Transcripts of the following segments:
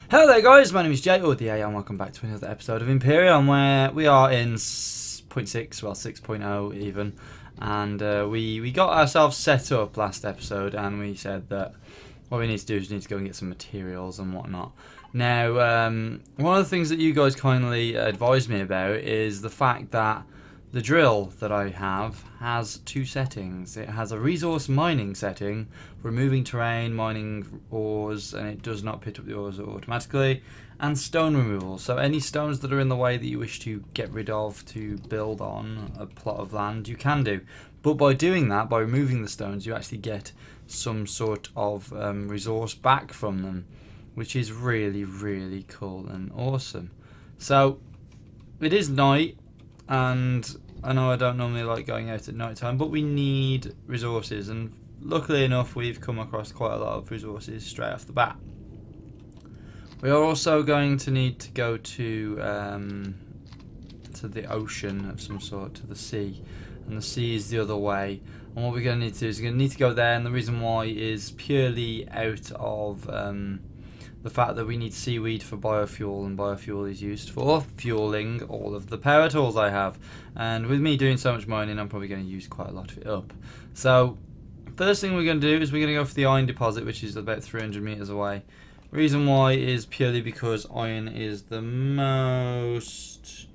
Hello there guys, my name is Jay, or the A, and welcome back to another episode of Empyrion, where we are in 0.6, well 6.0 even, and we got ourselves set up last episode, and we said that what we need to do is we need to go and get some materials and whatnot. Now, one of the things that you guys kindly advised me about is the fact that the drill that I have has two settings. It has a resource mining setting, removing terrain, mining ores, and it does not pick up the ores automatically, and stone removal. So any stones that are in the way that you wish to get rid of to build on a plot of land, you can do. But by doing that, by removing the stones, you actually get some sort of resource back from them, which is really, really cool and awesome. So it is night, and I know I don't normally like going out at night time, but we need resources, and luckily enough we've come across quite a lot of resources straight off the bat. We are also going to need to go to the ocean of some sort, to the sea, and the sea is the other way, and what we're going to need to do is we're going to need to go there, and the reason why is purely out of the fact that we need seaweed for biofuel, and biofuel is used for fueling all of the power tools I have. And with me doing so much mining, I'm probably going to use quite a lot of it up. So, first thing we're going to do is we're going to go for the iron deposit, which is about 300 meters away. Reason why is purely because iron is the most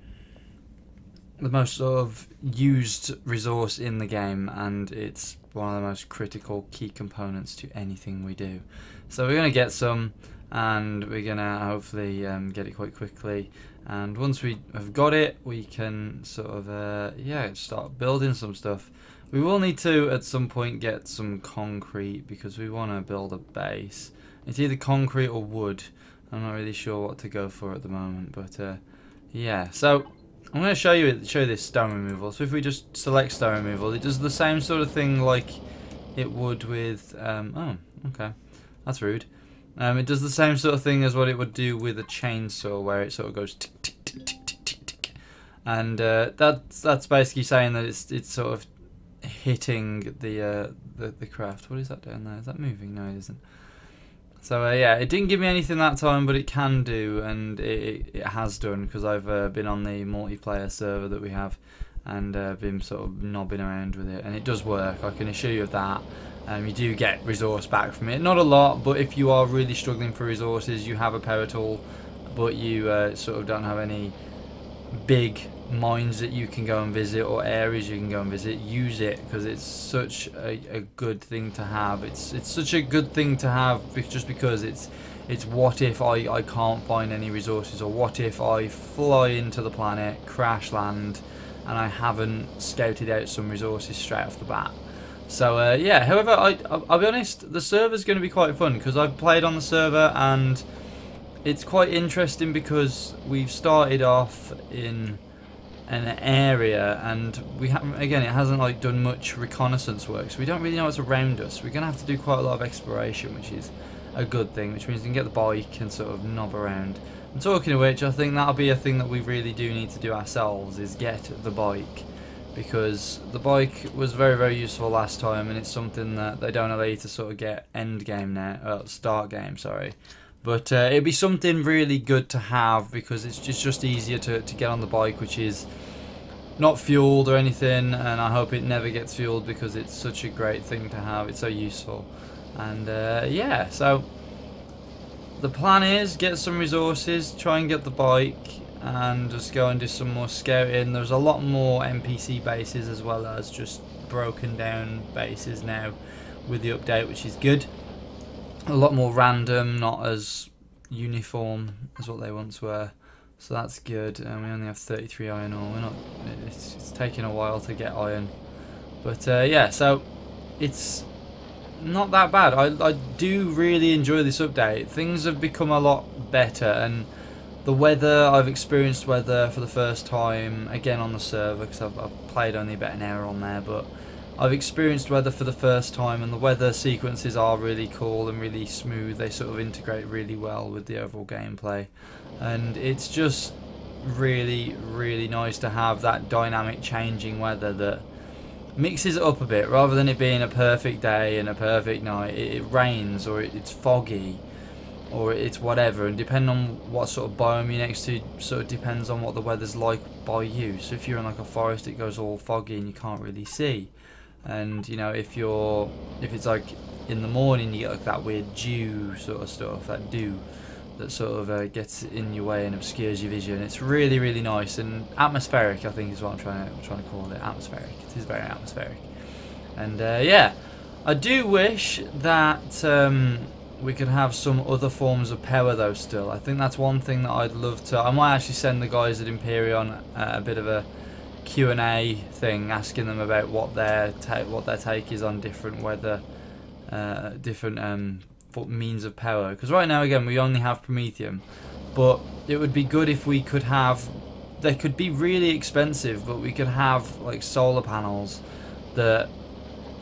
sort of used resource in the game, and it's one of the most critical key components to anything we do. So we're going to get some, and we're gonna hopefully get it quite quickly, and once we have got it we can sort of yeah, start building some stuff. We will need to at some point get some concrete because we want to build a base. It's either concrete or wood. I'm not really sure what to go for at the moment, but yeah, so I'm going to show you this stone removal. So if we just select stone removal, it does the same sort of thing like it would with oh, okay, that's rude. It does the same sort of thing as what it would do with a chainsaw, where it sort of goes tick tick tick tick tick tick tick, and that's basically saying that it's sort of hitting the craft. What is that down there? Is that moving? No, it isn't. So yeah, it didn't give me anything that time, but it can do, and it has done, because I've been on the multiplayer server that we have, and been sort of knobbing around with it, and it does work. I can assure you of that. You do get resource back from it, not a lot, but if you are really struggling for resources, you have a power tool, but you sort of don't have any big mines that you can go and visit, or areas you can go and visit, use it, because it's such a good thing to have. It's such a good thing to have just because it's what if I can't find any resources, or what if I fly into the planet, crash land, and I haven't scouted out some resources straight off the bat. So yeah, however, I'll be honest, the server's going to be quite fun, because I've played on the server, and it's quite interesting because we've started off in an area, and we haven't, again, it hasn't like done much reconnaissance work, so we don't really know what's around us. We're going to have to do quite a lot of exploration, which is a good thing, which means we can get the bike and sort of knob around. And talking of which, I think that'll be a thing that we really do need to do ourselves, is get the bike. Because the bike was very, very useful last time, and it's something that they don't allow you to sort of get end game now, start game, sorry. But it'd be something really good to have, because it's just easier to get on the bike, which is not fueled or anything, and I hope it never gets fueled, because it's such a great thing to have. It's so useful. And yeah, so the plan is get some resources, try and get the bike, and just go and do some more scouting. There's a lot more NPC bases as well as just broken down bases now with the update, which is good. A lot more random, not as uniform as what they once were, so that's good. And we only have 33 iron ore. We're not, it's taking a while to get iron, but yeah, so it's not that bad. I do really enjoy this update. Things have become a lot better, and the weather, I've experienced weather for the first time again on the server, because I've played only about an hour on there, but I've experienced weather for the first time, and the weather sequences are really cool and really smooth. They sort of integrate really well with the overall gameplay, and it's just really, really nice to have that dynamic changing weather that mixes it up a bit, rather than it being a perfect day and a perfect night. It rains, or it's foggy, or it's whatever, and depending on what sort of biome you're next to, sort of depends on what the weather's like by you. So if you're in like a forest, it goes all foggy and you can't really see. And you know, if it's like in the morning, you get like that weird dew sort of stuff, that dew that sort of gets in your way and obscures your vision. It's really, really nice, and atmospheric, I think is what I'm trying to call it. Atmospheric. It is very atmospheric. And yeah, I do wish that we could have some other forms of power though still. I think that's one thing that I'd love to. I might actually send the guys at Empyrion a bit of a Q&A thing, asking them about what their take is on different weather, different means of power. Because right now, again, we only have Promethium, but it would be good if we could have. They could be really expensive, but we could have like solar panels that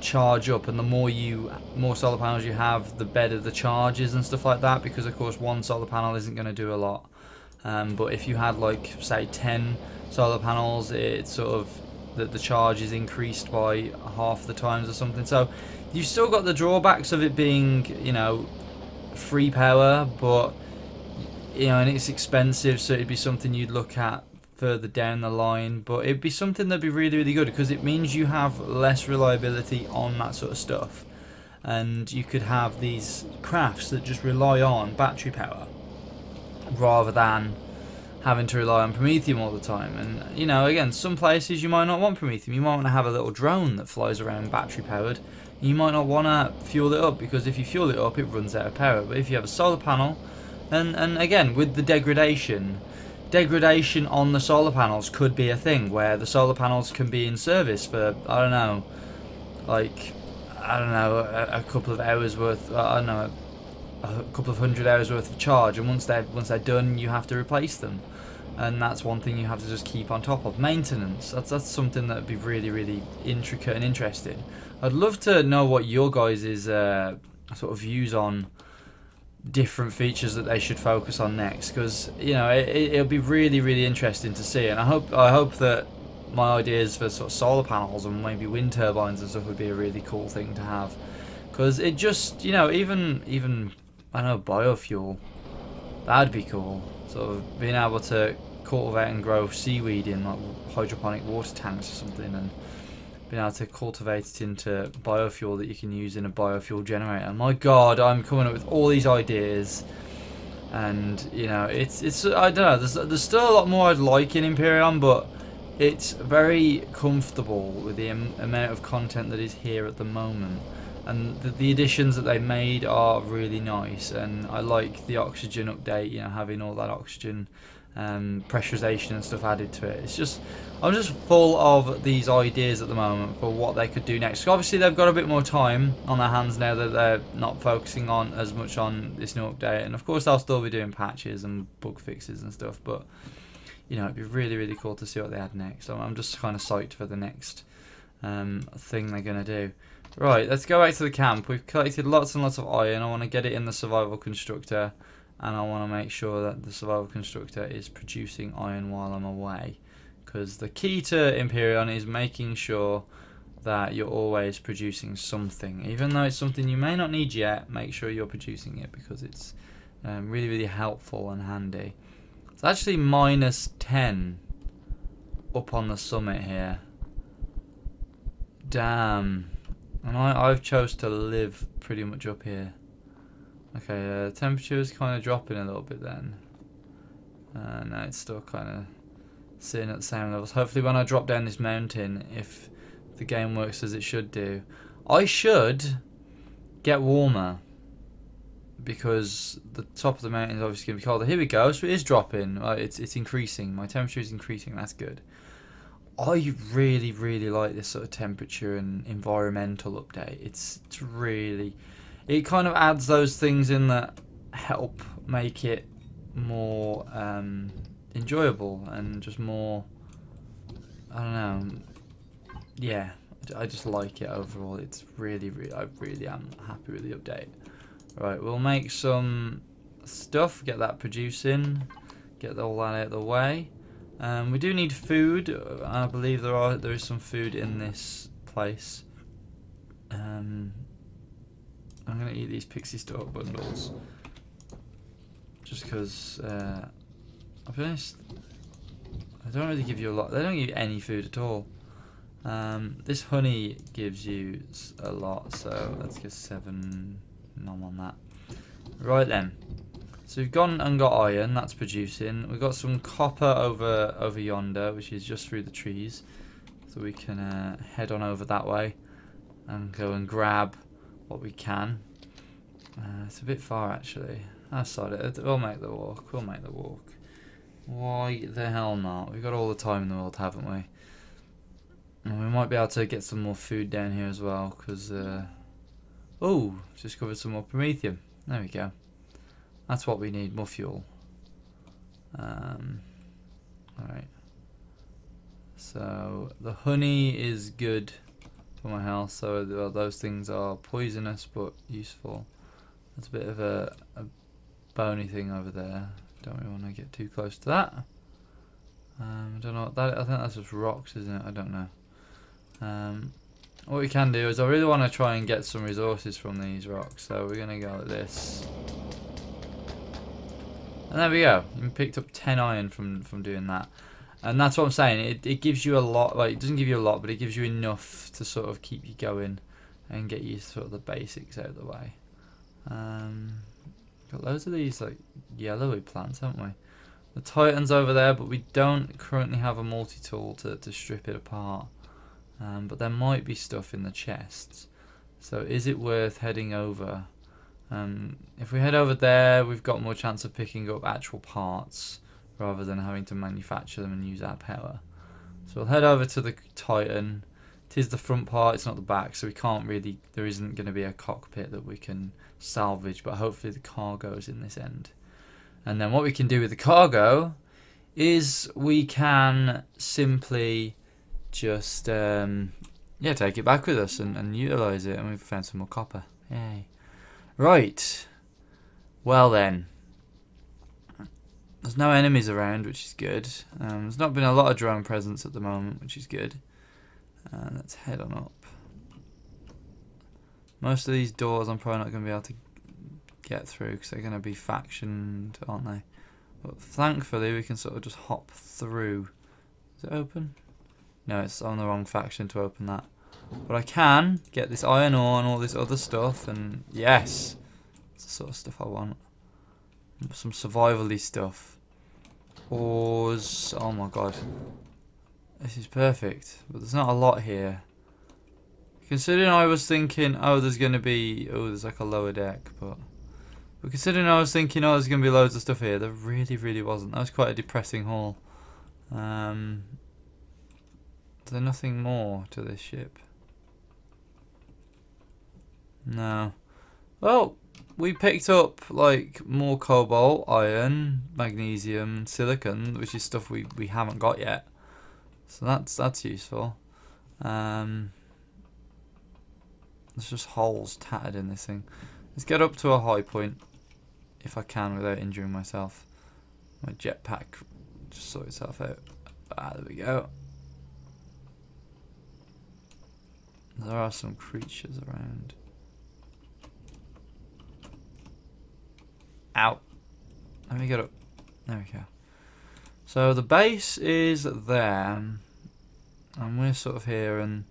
charge up, and the more solar panels you have, the better the charge is and stuff like that. Because of course, one solar panel isn't going to do a lot. But if you had like say 10 solar panels, it's sort of the charge is increased by half the times or something. So you've still got the drawbacks of it being, you know, free power, but you know, and it's expensive, so it'd be something you'd look at further down the line. But it'd be something that'd be really, really good, because it means you have less reliability on that sort of stuff, and you could have these crafts that just rely on battery power rather than having to rely on Promethium all the time. And you know, again, some places you might not want Promethium. You might want to have a little drone that flies around battery powered. You might not want to fuel it up, because if you fuel it up, it runs out of power. But if you have a solar panel, and again, with the degradation on the solar panels could be a thing where the solar panels can be in service for, I don't know, a couple of hours worth, I don't know, a couple of 100 hours worth of charge, and once they're done, you have to replace them. And that's one thing you have to just keep on top of. Maintenance, that's something that would be really, really intricate and interesting. I'd love to know what your guys' sort of views on different features that they should focus on next, because you know, it'll be really, really interesting to see. And I hope that my ideas for sort of solar panels and maybe wind turbines and stuff would be a really cool thing to have, because it just, you know, even I don't know, biofuel, that'd be cool. Sort of being able to cultivate and grow seaweed in like hydroponic water tanks or something, and being able to cultivate it into biofuel that you can use in a biofuel generator. My God, I'm coming up with all these ideas, and you know, it's I don't know. There's still a lot more I'd like in Empyrion, but it's very comfortable with the amount of content that is here at the moment. And the additions that they made are really nice, and I like the oxygen update, you know, having all that oxygen pressurization and stuff added to it. It's just, I'm just full of these ideas at the moment for what they could do next. So obviously they've got a bit more time on their hands now that they're not focusing on as much on this new update, and of course they'll still be doing patches and bug fixes and stuff, but you know, it'd be really, really cool to see what they add next. So I'm just kind of psyched for the next thing they're going to do. Right, let's go back to the camp. We've collected lots and lots of iron. I want to get it in the survival constructor, and I want to make sure that the survival constructor is producing iron while I'm away, because the key to Empyrion is making sure that you're always producing something. Even though it's something you may not need yet, make sure you're producing it, because it's really, really helpful and handy. It's actually -10 up on the summit here. Damn. And I've chose to live pretty much up here. Okay, temperature is kind of dropping a little bit then. No, it's still kind of sitting at the same levels. Hopefully when I drop down this mountain, if the game works as it should do, I should get warmer, because the top of the mountain is obviously going to be colder. Here we go, so it is dropping. It's increasing. My temperature is increasing, that's good. I really, really like this sort of temperature and environmental update. It's really, it kind of adds those things in that help make it more enjoyable and just more, I don't know, yeah, I just like it overall. It's really, really, I really am happy with the update. Right, we'll make some stuff, get that producing, get all that out of the way. We do need food. I believe there is some food in this place. I'm gonna eat these pixie store bundles. just because I'll be honest, I don't really give you a lot. They don't give you any food at all. This honey gives you a lot, so let's get 7 nom on that. Right then, so we've gone and got iron, that's producing. We've got some copper over yonder, which is just through the trees, so we can head on over that way and go and grab what we can. It's a bit far actually. That's solid. We'll make the walk. We'll make the walk. Why the hell not? We've got all the time in the world, haven't we? And we might be able to get some more food down here as well, because oh, just covered some more promethium. There we go. That's what we need, more fuel. Alright. So the honey is good for my health, so those things are poisonous but useful. That's a bit of a bony thing over there. Don't really want to get too close to that. I don't know what that. I think that's just rocks, isn't it? I don't know. What we can do is I really want to try and get some resources from these rocks, so we're gonna go like this. And there we go. We picked up 10 iron from doing that. And that's what I'm saying. It gives you a lot. Like, it doesn't give you a lot, but it gives you enough to sort of keep you going and get you sort of the basics out of the way. Got loads of these like yellowy plants, haven't we? The Titan's over there, but we don't currently have a multi-tool to strip it apart. But there might be stuff in the chests. So is it worth heading over? If we head over there, we've got more chance of picking up actual parts rather than having to manufacture them and use our power. So we'll head over to the Titan. It is the front part, it's not the back, so we can't really, there isn't going to be a cockpit that we can salvage, but hopefully the cargo is in this end. And then what we can do with the cargo is we can simply just yeah, take it back with us and utilise it, and we've found some more copper. Yay. Right, well then, there's no enemies around, which is good. There's not been a lot of drone presence at the moment, which is good. Let's head on up. Most of these doors I'm probably not going to be able to get through because they're going to be factioned, aren't they? But thankfully we can sort of just hop through. Is it open? No, it's on the wrong faction to open that. But I can get this iron ore and all this other stuff, and yes, it's the sort of stuff I want. Some survival-y stuff. Ores, oh my god. This is perfect, but there's not a lot here. Considering I was thinking, oh, there's going to be, oh, there's like a lower deck, but considering I was thinking, oh, there's going to be loads of stuff here, there really wasn't. That was quite a depressing haul. Is there nothing more to this ship? No. Well, we picked up like more cobalt, iron, magnesium, silicon, which is stuff we haven't got yet. So that's useful. There's just holes tattered in this thing. Let's get up to a high point if I can without injuring myself. My jetpack just sort itself out. Ah, there we go. There are some creatures around. Ow. Let me get up. There we go. So the base is there. And we're sort of here, and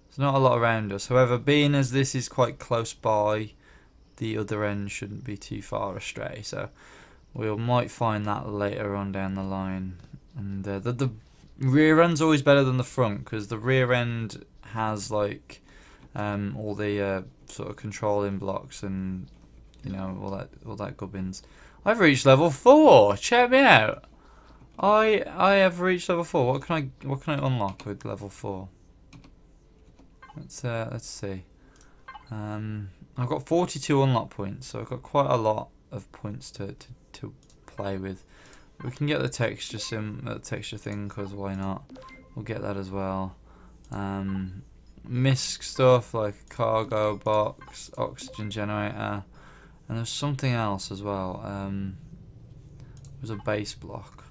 there's not a lot around us. However, being as this is quite close by, the other end shouldn't be too far astray. So we might find that later on down the line. And the rear end's always better than the front, because the rear end has like all the sort of controlling blocks and you know all that gubbins. I've reached level 4. Check me out. I have reached level 4. What can I unlock with level 4? Let's see. I've got 42 unlock points, so I've got quite a lot of points to play with. We can get the texture thing, because why not? We'll get that as well. Misc stuff like cargo box, oxygen generator, and there's something else as well. There's a base block.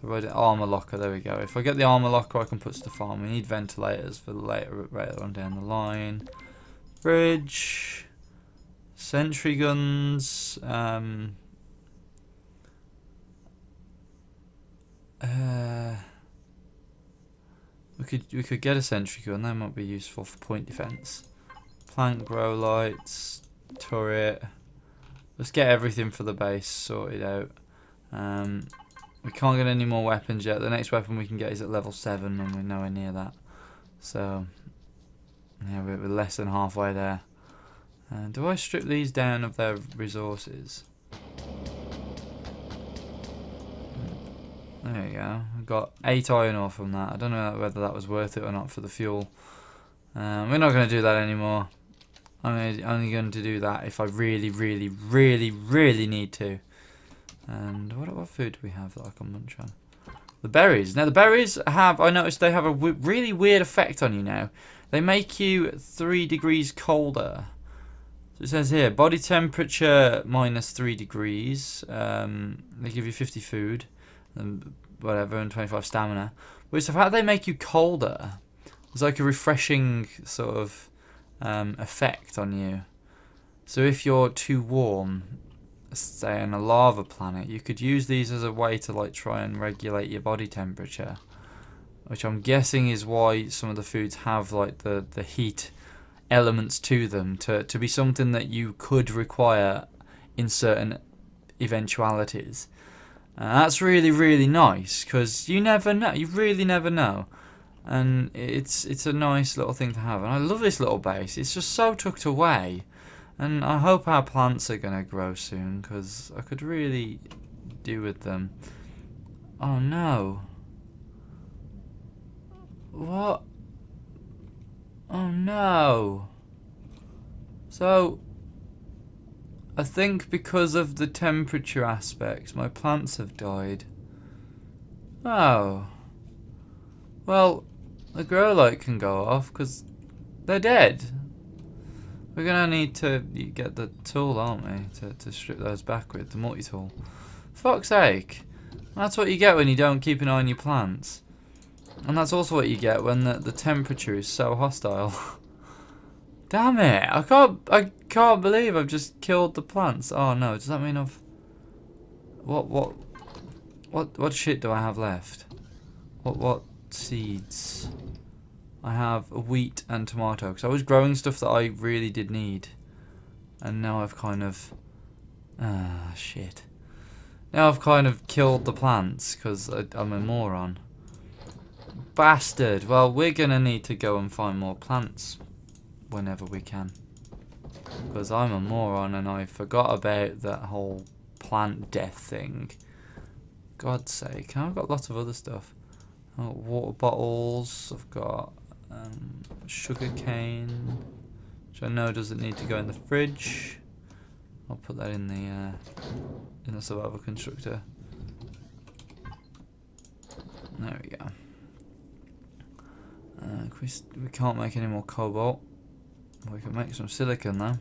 So right, armor locker. There we go. If I get the armor locker, I can put stuff on. We need ventilators for later on down the line. Bridge, sentry guns. we could get a sentry gun. That might be useful for point defense. Plank grow lights, turret. Let's get everything for the base sorted out. We can't get any more weapons yet. The next weapon we can get is at level 7, and we're nowhere near that. So yeah, we're less than halfway there. Do I strip these down of their resources? There we go. We've got 8 iron ore from that. I don't know whether that was worth it or not for the fuel. We're not going to do that anymore. I'm only going to do that if I really, really, really, really need to. And what food do we have that I can munch on? The berries. Now the berries have, I noticed they have a really weird effect on you now. They make you 3 degrees colder. So it says here, body temperature -3 degrees. They give you 50 food. And whatever, and 25 stamina. But it's the fact they make you colder. It's like a refreshing sort of effect on you. So if you're too warm, say on a lava planet, you could use these as a way to like try and regulate your body temperature, which I'm guessing is why some of the foods have like the heat elements to them, to be something that you could require in certain eventualities. That's really, really nice, because you never know. You really never know. And it's a nice little thing to have. And I love this little base. It's just so tucked away. And I hope our plants are going to grow soon, because I could really do with them. Oh no. What? Oh no. So I think because of the temperature aspects, my plants have died. Oh. Well, the grow light can go off because they're dead. We're going to need to get the tool, aren't we, to strip those back with, the multi-tool. Fuck's sake. That's what you get when you don't keep an eye on your plants. And that's also what you get when the temperature is so hostile. Damn it! I can't believe I've just killed the plants. Oh no! Does that mean I've what shit do I have left? What seeds? I have wheat and tomato because I was growing stuff that I really did need, and now I've kind of shit. Now I've kind of killed the plants because I'm a moron. Bastard! Well, we're gonna need to go and find more plants whenever we can, because I'm a moron and I forgot about that whole plant death thing. God's sake, I've got lots of other stuff. Oh, water bottles, I've got sugar cane, which I know doesn't need to go in the fridge. I'll put that in the survival constructor. There we go. We can't make any more cobalt. We can make some silicon though.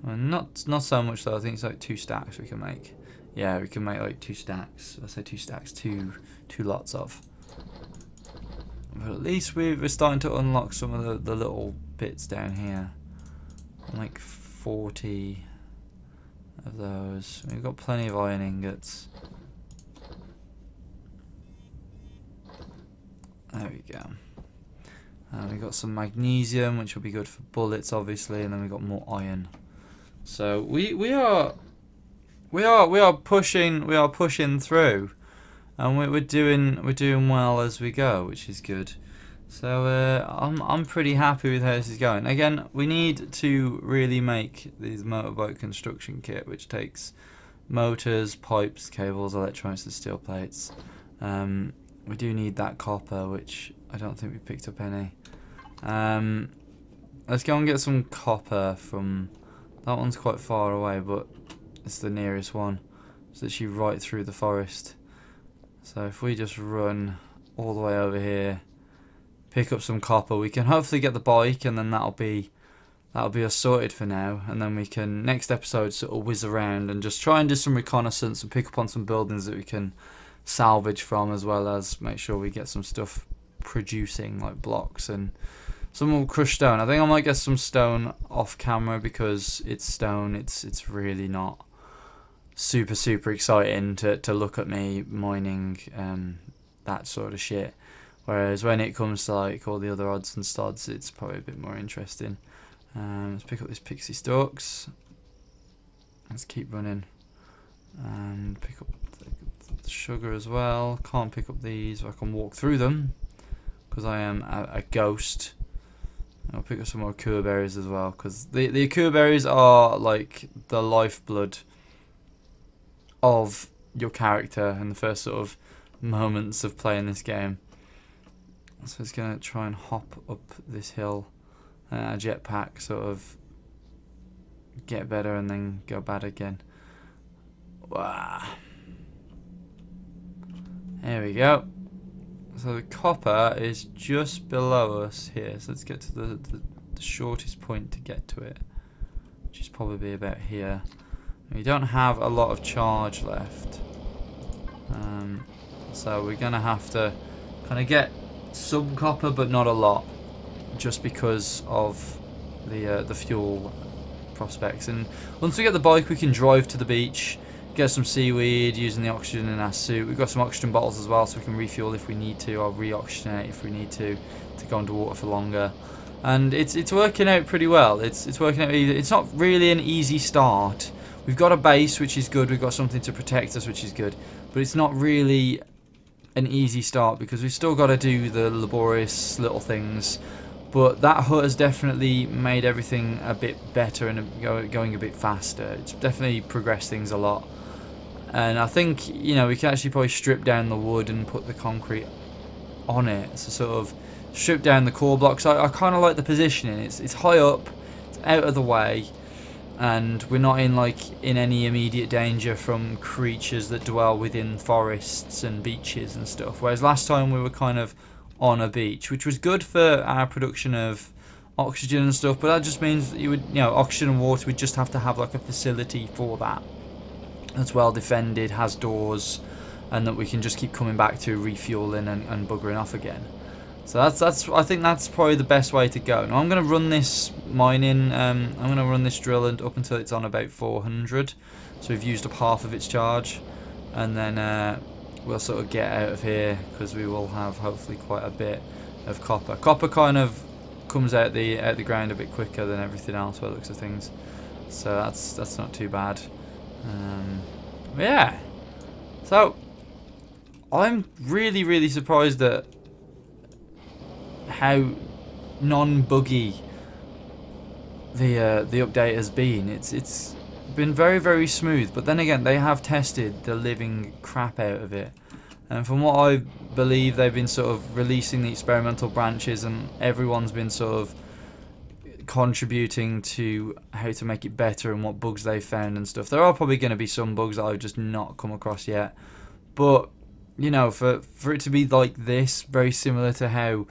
Well, not so much though. I think it's like 2 stacks we can make. Yeah, we can make like 2 stacks. I say 2 stacks, two lots of. But at least we're starting to unlock some of the little bits down here. Like 40 of those. We've got plenty of iron ingots. There we go. We got some magnesium, which will be good for bullets, obviously, and then we got more iron. So we are pushing through, and we're doing well as we go, which is good. So I'm pretty happy with how this is going. Again, we need to really make these motorbike construction kit, which takes motors, pipes, cables, electronics, and steel plates. We do need that copper, which I don't think we picked up any. Let's go and get some copper from... That one's quite far away, but it's the nearest one. It's actually right through the forest. So if we just run all the way over here, pick up some copper, we can hopefully get the bike, and then that'll be us sorted for now. And then we can, next episode, sort of whiz around and just try and do some reconnaissance and pick up on some buildings that we can salvage from, as well as make sure we get some stuff producing, like blocks and some more crushed stone. I think I might get some stone off camera because it's stone. It's really not super exciting to look at me mining that sort of shit. Whereas when it comes to like all the other odds and stods, it's probably a bit more interesting. Let's pick up these pixie stalks. Let's keep running. And pick up the sugar as well. Can't pick up these, but I can walk through them because I am a ghost. I'll pick up some more akua berries as well, because the akua berries are like the lifeblood of your character and the first sort of moments of playing this game. So it's going to try and hop up this hill, a jetpack, sort of get better and then go bad again. Wow. There we go. So the copper is just below us here, so let's get to the shortest point to get to it, which is probably about here. We don't have a lot of charge left, so we're gonna have to kind of get some copper, but not a lot, just because of the fuel prospects. And once we get the bike, we can drive to the beach, get some seaweed using the oxygen in our suit. We've got some oxygen bottles as well, so we can refuel if we need to, or re-oxygenate if we need to go underwater for longer. And it's working out pretty well. It's working out. It's not really an easy start. We've got a base, which is good. We've got something to protect us, which is good. But it's not really an easy start because we've still got to do the laborious little things. But that hut has definitely made everything a bit better and going a bit faster. It's definitely progressed things a lot. And I think, you know, we can actually probably strip down the wood and put the concrete on it. So sort of strip down the core blocks. I kind of like the positioning. It's high up, it's out of the way, and we're not in any immediate danger from creatures that dwell within forests and beaches and stuff. Whereas last time we were kind of on a beach, which was good for our production of oxygen and stuff, but that just means that oxygen and water, we'd just have to have like a facility for that that's well defended, has doors, and that we can just keep coming back to, refueling and buggering off again. So I think that's probably the best way to go. Now I'm going to run this mining, I'm going to run this drill up until it's on about 400. So we've used up half of its charge, and then we'll sort of get out of here because we will have hopefully quite a bit of copper. Copper kind of comes out the ground a bit quicker than everything else by the looks of things, so that's not too bad. Yeah, so I'm really surprised at how non-buggy the update has been. It's been very smooth, but then again they have tested the living crap out of it, and from what I believe they've been sort of releasing the experimental branches, and everyone's been sort of contributing to how to make it better and what bugs they've found and stuff. There are probably going to be some bugs that I've just not come across yet, but you know, for it to be like this, very similar to how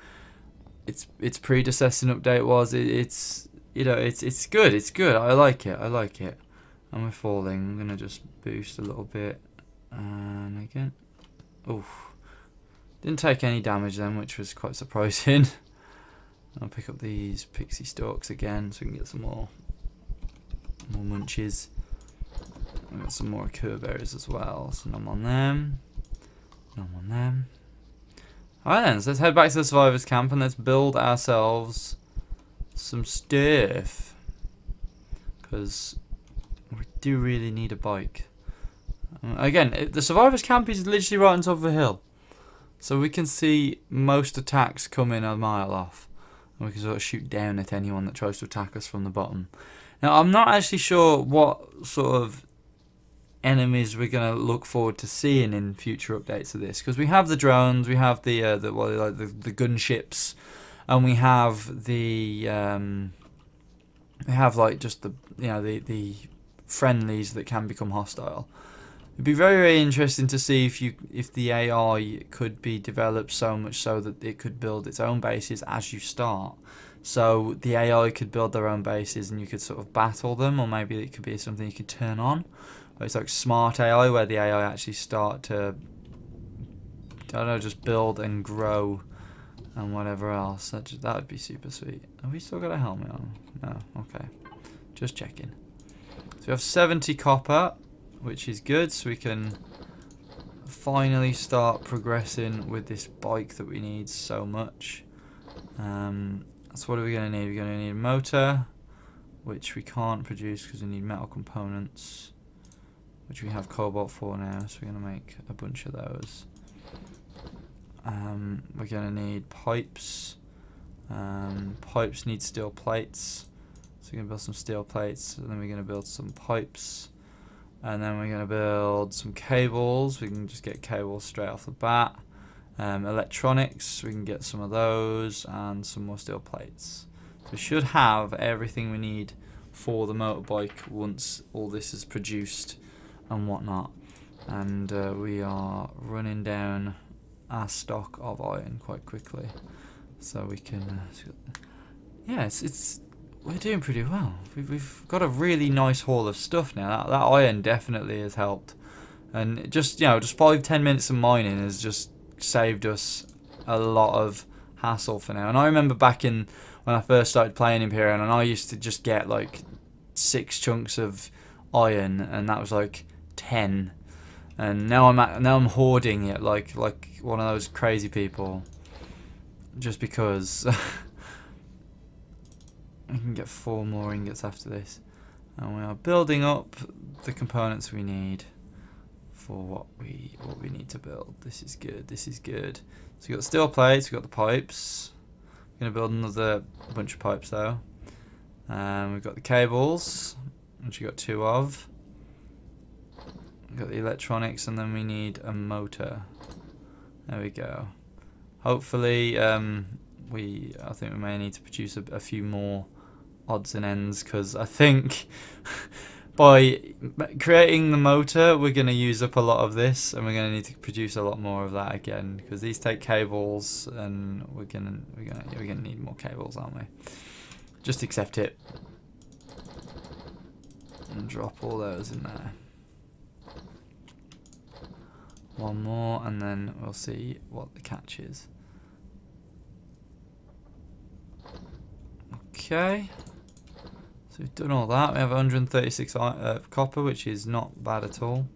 its predecessor update was, it's good. It's good. I like it. And we're falling. I'm gonna just boost a little bit, and again, oof, didn't take any damage then, which was quite surprising. I'll pick up these pixie stalks again so we can get some more munchies. I've got some more akua berries as well, so none on them. Alright then, so let's head back to the survivors camp and let's build ourselves some stuff, because we do really need a bike. Again, the survivors camp is literally right on top of a hill, so we can see most attacks coming a mile off. We can sort of shoot down at anyone that tries to attack us from the bottom. Now, I'm not actually sure what sort of enemies we're going to look forward to seeing in future updates of this, because we have the drones, we have the gunships, and we have the just the friendlies that can become hostile. It'd be very interesting to see if the AI could be developed so much so that it could build its own bases as you start. So the AI could build their own bases and you could sort of battle them, or maybe it could be something you could turn on. Or it's like smart AI, where the AI actually start to, I don't know, just build and grow and whatever else. That would be super sweet. Have we still got a helmet on? No, okay. Just checking. So we have 70 copper, which is good, so we can finally start progressing with this bike that we need so much. So what are we going to need? We're going to need a motor, which we can't produce because we need metal components, which we have cobalt for now, so we're going to make a bunch of those. We're going to need pipes. Pipes need steel plates, so we're going to build some steel plates, and then we're going to build some pipes, and then we're going to build some cables. We can just get cables straight off the bat. Electronics, we can get some of those, and some more steel plates. So we should have everything we need for the motorbike once all this is produced and whatnot. And we are running down our stock of iron quite quickly, so we can yeah, we're doing pretty well. We've got a really nice haul of stuff now. That iron definitely has helped, and just, you know, just 5-10 minutes of mining has just saved us a lot of hassle for now. And I remember back in when I first started playing Empyrion, and I used to just get like 6 chunks of iron, and that was like 10. And now I'm hoarding it like one of those crazy people, just because. I can get 4 more ingots after this, and we are building up the components we need for what we need to build. This is good. This is good. So we've got the steel plates, we've got the pipes. We're going to build another bunch of pipes though. We've got the cables, which we've got 2 of. We've got the electronics, and then we need a motor. There we go. Hopefully, I think we may need to produce a few more odds and ends, because I think by creating the motor we're going to use up a lot of this, and we're going to need to produce a lot more of that again, because these take cables, and we're gonna need more cables, aren't we? Just accept it and drop all those in there. 1 more, and then we'll see what the catch is. Okay, so we've done all that. We have 136 copper, which is not bad at all.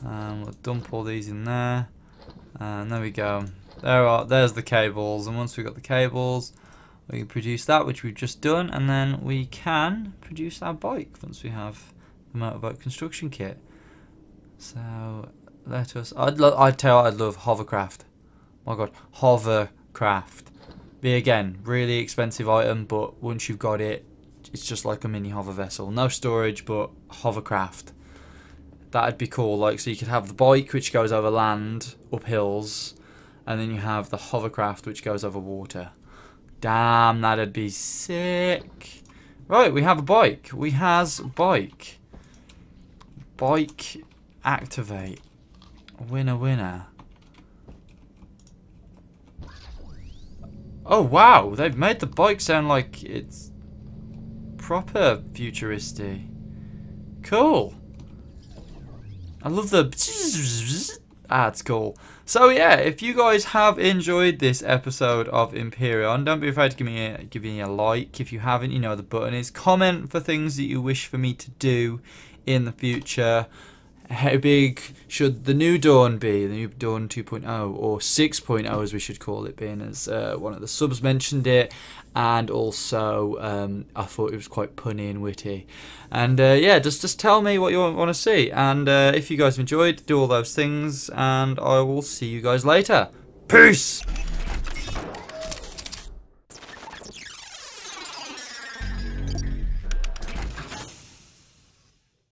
We'll dump all these in there, and there we go. There's the cables, and once we've got the cables, we can produce that, which we've just done, and then we can produce our bike once we have the motorbike construction kit. So let us. I'd tell you, I'd love hovercraft. Oh my god, hovercraft. Again, really expensive item, but once you've got it, it's just like a mini hover vessel. No storage, but hovercraft. That'd be cool. Like, so you could have the bike, which goes over land, up hills, and then you have the hovercraft, which goes over water. Damn, that'd be sick. Right, we have a bike. We has bike. Bike activate. Winner, winner. Oh wow, they've made the bike sound like it's proper futuristic. Cool. I love the it's cool. So yeah, if you guys have enjoyed this episode of Empyrion, don't be afraid to give me a like. If you haven't, you know where the button is. Comment for things that you wish for me to do in the future. How big should the new Dawn be? The new Dawn 2.0 or 6.0 as we should call it, being as one of the subs mentioned it, and also I thought it was quite punny and witty. And yeah, just tell me what you want to see, and if you guys have enjoyed, do all those things, and I will see you guys later. Peace!